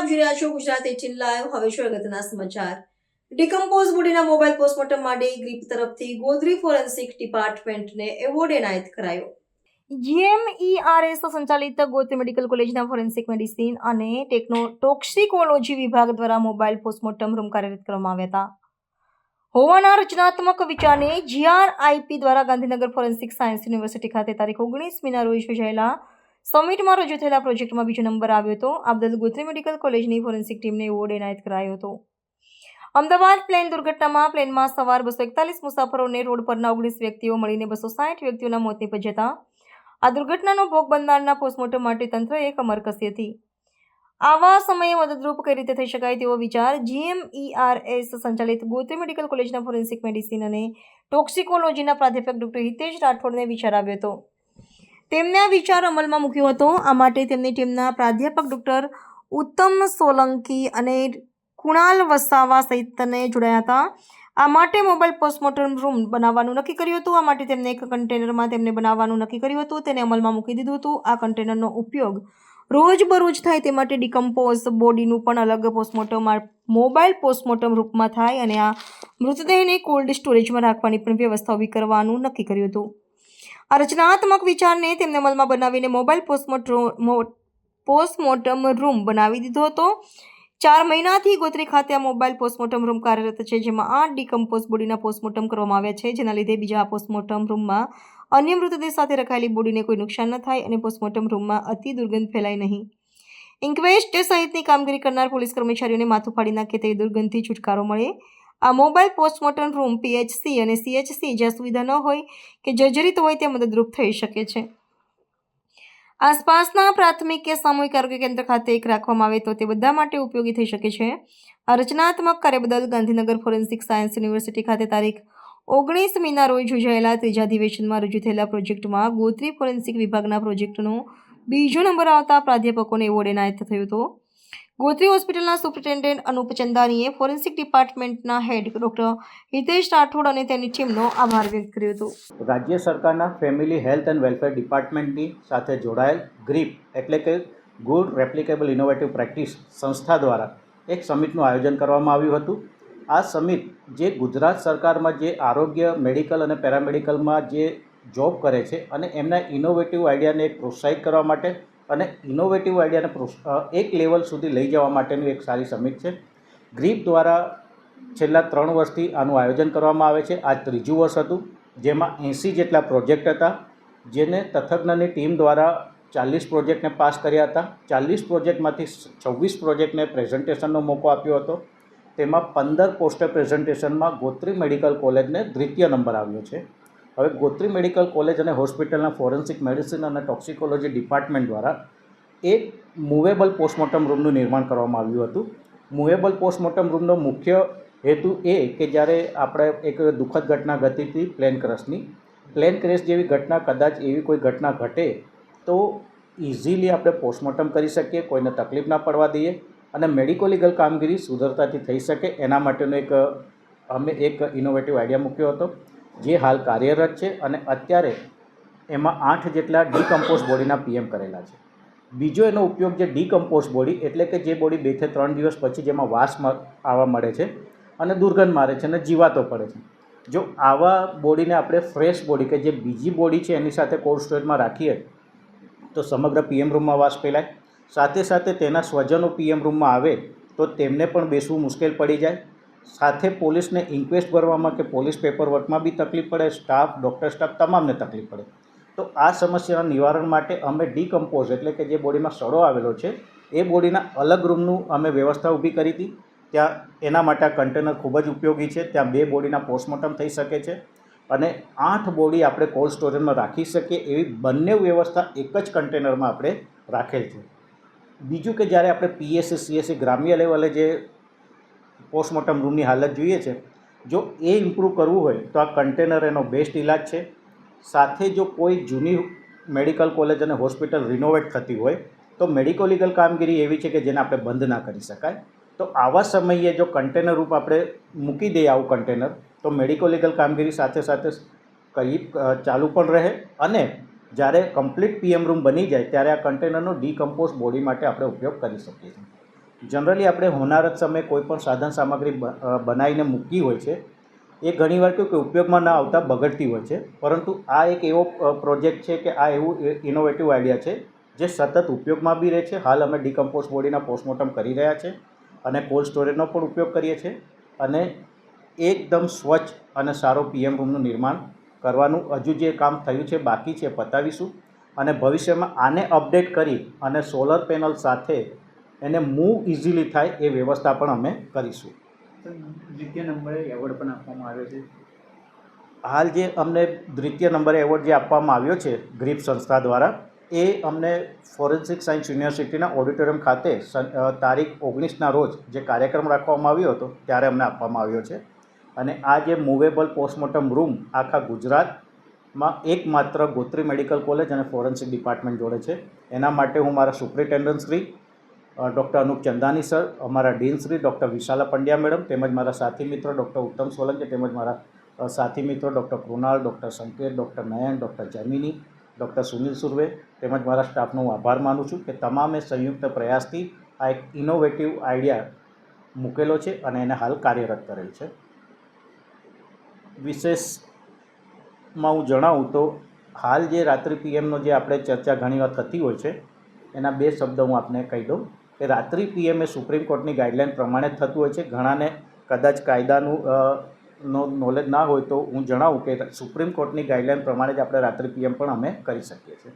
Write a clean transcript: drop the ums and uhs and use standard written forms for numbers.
જોઈ રહ્યા છો ગુજરાત 18 લાઈવ। હવે છે અગત્યના સમાચાર। ડિકમ્પોઝ બોડીના મોબાઈલ પોસ્ટમોર્ટમ માટે ગ્રીપ તરફથી ગોત્રી ફોરેન્સિક ડિપાર્ટમેન્ટને એવોર્ડ એનાયત કરાયો। GMERS સંચાલિત ગોત્રી મેડિકલ કોલેજના ફોરેન્સિક મેડિસિન અને ટોક્સિકોલોજી વિભાગ દ્વારા મોબાઈલ પોસ્ટમોર્ટમ રૂમ કાર્યરત કરવામાં આવ્યા હતા હોવાના રચનાત્મક વિચારને GRIP દ્વારા ગાંધીનગર ફોરેન્સિક સાયન્સ યુનિવર્સિટી ખાતે તારીખ 19 મીના રોજ યોજાયેલા સમિટમાં રજૂ થયેલા પ્રોજેક્ટમાં બીજો નંબર આવ્યો હતો। આ બદલ ગોત્રી મેડિકલ કોલેજની ફોરેન્સિક ટીમને એવોર્ડ એનાયત કરાયો હતો। અમદાવાદ પ્લેન દુર્ઘટનામાં પ્લેનમાં સવાર 241 મુસાફરોને રોડ પરના 19 વ્યક્તિઓ મળીને 260 વ્યક્તિઓના મોત નીપજ્યા હતા। આ દુર્ઘટનાનો ભોગ બનનારના પોસ્ટમોર્ટમ માટે તંત્રએ કમર કસી હતી। આવા સમયે મદદરૂપ કઈ રીતે થઈ શકાય તેવો વિચાર GMERS સંચાલિત ગોત્રી મેડિકલ કોલેજના ફોરેન્સિક મેડિસિન અને ટોક્સિકોલોજીના પ્રાધ્યાપક ડોક્ટર હિતેશ રાઠોડને વિચાર આવ્યો હતો। તેમણે આ વિચાર અમલમાં મૂક્યો હતો। આ માટે તેમની ટીમના પ્રાધ્યાપક ડોક્ટર ઉત્તમ સોલંકી અને કુણાલ વસાવા સહિતને જોડાયા હતા। આ માટે મોબાઈલ પોસ્ટમોર્ટમ રૂમ બનાવવાનું નક્કી કર્યું હતું। આ માટે તેમને એક કન્ટેનરમાં તેમને બનાવવાનું નક્કી કર્યું હતું, તેને અમલમાં મૂકી દીધું હતું। આ કન્ટેનરનો ઉપયોગ રોજબરોજ થાય તે માટે ડિકમ્પોઝ બોડીનું પણ અલગ પોસ્ટમોર્ટમ મોબાઈલ પોસ્ટમોર્ટમ રૂપમાં થાય અને આ મૃતદેહને કોલ્ડ સ્ટોરેજમાં રાખવાની પણ વ્યવસ્થા ઊભી કરવાનું નક્કી કર્યું હતું। આ રચનાત્મક વિચારને તેમને અમલમાં બનાવીને મોબાઈલ પોસ્ટમોર્ટમ રૂમ બનાવી દીધો હતો। 4 મહિનાથી ગોત્રી ખાતે આ મોબાઈલ પોસ્ટમોર્ટમ રૂમ કાર્યરત છે, જેમાં 8 ડિકમ્પોઝ બોડીના પોસ્ટમોર્ટમ કરવામાં આવ્યા છે, જેના લીધે બીજા પોસ્ટમોર્ટમ રૂમમાં અન્ય મૃતદેહ સાથે રખાયેલી બોડીને કોઈ નુકસાન ન થાય અને પોસ્ટમોર્ટમ રૂમમાં અતિ દુર્ગંધ ફેલાય નહીં। ઇન્ક્વેસ્ટ સહિતની કામગીરી કરનાર પોલીસ કર્મચારીઓને માથું ફાડી નાખે તે દુર્ગંધથી છુટકારો મળે। આ મોબાઈલ પોસ્ટમોર્ટમ રૂમ PHC અને CHC જ્યાં સુવિધા ન હોય કે જર્જરિત હોય ત્યાં મદદરૂપ થઈ શકે છે। આસપાસના પ્રાથમિક કે સામૂહિક આરોગ્ય કેન્દ્ર ખાતે એક રાખવામાં આવે તો તે બધા માટે ઉપયોગી થઈ શકે છે। આ રચનાત્મક કાર્ય બદલ ગાંધીનગર ફોરેન્સિક સાયન્સ યુનિવર્સિટી ખાતે તારીખ 19 મીના રોજ યોજાયેલા ત્રીજા અધિવેશનમાં રજૂ થયેલા પ્રોજેક્ટમાં ગોત્રી ફોરેન્સિક વિભાગના પ્રોજેક્ટનો બીજો નંબર આવતા પ્રાધ્યાપકોને એવોર્ડ એનાયત થયો હતો। ગોત્રી હોસ્પિટલના સુપ્રિન્ટેન્ડન્ટ અનુપ ચંદાનીએ ફોરેન્સિક ડિપાર્ટમેન્ટના હેડ ડોક્ટર હિતેશ રાઠોડ અને તેની ટીમનો આભાર વ્યક્ત કર્યો હતો। રાજ્ય સરકારના ફેમિલી હેલ્થ એન્ડ વેલફેર ડિપાર્ટમેન્ટની સાથે જોડાયેલ ગ્રીપ એટલે કે ગુડ રેપ્લિકેબલ ઇનોવેટિવ પ્રેક્ટિસ સંસ્થા દ્વારા એક સમિટનું આયોજન કરવામાં આવ્યું હતું। આ સમિટ જે ગુજરાત સરકારમાં જે આરોગ્ય મેડિકલ અને પેરામેડિકલમાં જે જોબ કરે છે અને એમના ઇનોવેટિવ આઈડિયાને પ્રોત્સાહિત કરવા માટે અને ઇનોવેટિવ આઈડિયાને એક લેવલ સુધી લઈ જવા માટેનું એક સારી સમિટ છે। ગ્રીપ દ્વારા છેલ્લા 3 વર્ષથી આનું આયોજન કરવામાં આવે છે। આ ત્રીજું વર્ષ હતું, જેમાં 80 જેટલા પ્રોજેક્ટ હતા, જેને તથજ્ઞની ટીમ દ્વારા 40 પ્રોજેક્ટને પાસ કર્યા હતા। 40 પ્રોજેક્ટમાંથી 26 પ્રોજેક્ટને પ્રેઝન્ટેશનનો મોકો આપ્યો હતો। તેમાં 15 પોસ્ટર પ્રેઝન્ટેશનમાં ગોત્રી મેડિકલ કોલેજને દ્વિતીય નંબર આવ્યો છે। હવે ગોત્રી મેડિકલ કોલેજ અને હોસ્પિટલના ફોરેન્સિક મેડિસિન અને ટોક્સિકોલોજી ડિપાર્ટમેન્ટ દ્વારા એક મૂવેબલ પોસ્ટમોર્ટમ રૂમનું નિર્માણ કરવામાં આવ્યું હતું। મૂવેબલ પોસ્ટમોર્ટમ રૂમનો મુખ્ય હેતુ એ કે જ્યારે આપણે એક દુઃખદ ઘટના ઘટી હતી પ્લેન ક્રેશ જેવી ઘટના, કદાચ એવી કોઈ ઘટના ઘટે તો ઇઝીલી આપણે પોસ્ટમોર્ટમ કરી શકીએ, કોઈને તકલીફ ના પડવા દઈએ અને મેડિકો લીગલ કામગીરી સુધરતાથી થઈ શકે, એના માટેનો અમે એક ઇનોવેટિવ આઈડિયા મૂક્યો હતો, જે હાલ કાર્યરત છે અને અત્યારે એમાં 8 જેટલા ડીકમ્પોઝ બોડીના PM કરેલા છે। બીજો એનો ઉપયોગ જે ડીકમ્પોઝ બોડી એટલે કે જે બોડી 2 થી 3 દિવસ પછી જેમાં વાસ આવવા મળે છે અને દુર્ગંધ મારે છે અને જીવાતો પડે છે, જો આવા બોડીને આપણે ફ્રેશ બોડી કે જે બીજી બોડી છે એની સાથે કોલ્ડ સ્ટોરેજમાં રાખીએ તો સમગ્ર PM રૂમમાં વાસ ફેલાય, સાથે સાથે તેના સ્વજનો PM રૂમમાં આવે તો તેમને પણ બેસવું મુશ્કેલ પડી જાય, સાથે પોલીસને ઇન્ક્વેસ્ટ ભરવામાં કે પોલીસ પેપર વર્કમાં બી તકલીફ પડે, સ્ટાફ, ડૉક્ટર સ્ટાફ તમામને તકલીફ પડે। તો આ સમસ્યાના નિવારણ માટે અમે ડીકમ્પોઝ એટલે કે જે બોડીમાં સડો આવેલો છે એ બોડીના અલગ રૂમનું અમે વ્યવસ્થા ઊભી કરી હતી। ત્યાં એના માટે આ કન્ટેનર ખૂબ જ ઉપયોગી છે। ત્યાં 2 બોડીના પોસ્ટમોર્ટમ થઈ શકે છે અને 8 બોડી આપણે કોલ્ડ સ્ટોરેજમાં રાખી શકીએ એવી બંને વ્યવસ્થા એક જ કન્ટેનરમાં આપણે રાખેલ છે। બીજું કે જ્યારે આપણે PSC CSC ગ્રામ્ય લેવલે જે પોસ્ટમોર્ટમ રૂમની હાલત જોઈએ છે, જો એ ઇમ્પ્રૂવ કરવું હોય તો આ કન્ટેનર એનો બેસ્ટ ઇલાજ છે। સાથે જો કોઈ જૂની મેડિકલ કોલેજ અને હોસ્પિટલ રિનોવેટ થતી હોય તો મેડિકો લીગલ કામગીરી એવી છે કે જેને આપણે બંધ ના કરી શકાય, તો આવા સમયે જો કન્ટેનર રૂપ આપણે મૂકી દઈએ આવું કન્ટેનર તો મેડિકો લીગલ કામગીરી સાથે સાથે ચાલુ પણ રહે અને જ્યારે કમ્પ્લીટ PM રૂમ બની જાય ત્યારે આ કન્ટેનરનો ડીકમ્પોઝ બોડી માટે આપણે ઉપયોગ કરી શકીએ છીએ। જનરલી આપણે હોનારત સમયે કોઈ પણ સાધન સામગ્રી બનાવીને મૂકી હોય છે એ ઘણીવાર કેવું કે ઉપયોગમાં ન આવતા બગડતી હોય છે, પરંતુ આ એક એવો પ્રોજેક્ટ છે કે આ એવું ઇનોવેટિવ આઈડિયા છે જે સતત ઉપયોગમાં બી રહે છે. હાલ અમે ડિકમ્પોઝ બોડીના પોસ્ટમોર્ટમ કરી રહ્યા છે અને કોલ્ડ સ્ટોરેજનો પણ ઉપયોગ કરીએ છીએ અને એકદમ સ્વચ્છ અને સારો પીએમ રૂમનું નિર્માણ કરવાનું હજુ જે કામ થયું છે બાકી છે પતાવીશું અને ભવિષ્યમાં આને અપડેટ કરી અને સોલર પેનલ સાથે એને મૂવ ઇઝીલી થાય એ વ્યવસ્થા પણ અમે કરીશું. દ્વિતીય નંબરે એવોર્ડ પણ આપવામાં આવ્યો છે. હાલ જે અમને દ્વિતીય નંબરે એવોર્ડ જે આપવામાં આવ્યો છે ગ્રીપ સંસ્થા દ્વારા, એ અમને ફોરેન્સિક સાયન્સ યુનિવર્સિટીના ઓડિટોરિયમ ખાતે તારીખ 19ના રોજ જે કાર્યક્રમ રાખવામાં આવ્યો હતો ત્યારે અમને આપવામાં આવ્યો છે. અને આ જે મૂવેબલ પોસ્ટમોર્ટમ રૂમ આખા ગુજરાતમાં એકમાત્ર ગોત્રી મેડિકલ કોલેજ અને ફોરેન્સિક ડિપાર્ટમેન્ટ જોડે છે. એના માટે હું મારા superintendent Shri doctor Anup Chandani sir, અમારા dean Shri doctor Vishala Pandya madam, તેમજ મારા સાથી મિત્રો ડૉક્ટર ઉત્તમ સોલંકી, તેમજ મારા સાથી મિત્રો ડૉક્ટર કૃણાલ, ડૉક્ટર સંકેત, ડૉક્ટર નયન, ડૉક્ટર જૈમિની, ડૉક્ટર સુનિલ સુર્વે, તેમજ મારા સ્ટાફનો હું આભાર માનું છું કે તમામે સંયુક્ત પ્રયાસથી આ એક ઇનોવેટિવ આઈડિયા મૂકેલો છે અને એને હાલ કાર્યરત કરેલ છે. વિશેષમાં હું જણાવું તો હાલ જે રાત્રિ પીએમનો જે આપણે ચર્ચા ઘણીવાર થતી હોય છે એના બે શબ્દ હું આપને કહી દઉં કે રાત્રિ પીએમ એ સુપ્રીમ કોર્ટની ગાઈડલાઇન પ્રમાણે જ થતું હોય છે. ઘણાને કદાચ કાયદાનું નો નોલેજ ના હોય તો હું જણાવું કે સુપ્રીમ કોર્ટની ગાઈડલાઇન પ્રમાણે જ આપણે રાત્રિ પીએમ પણ અમે કરી શકીએ છીએ.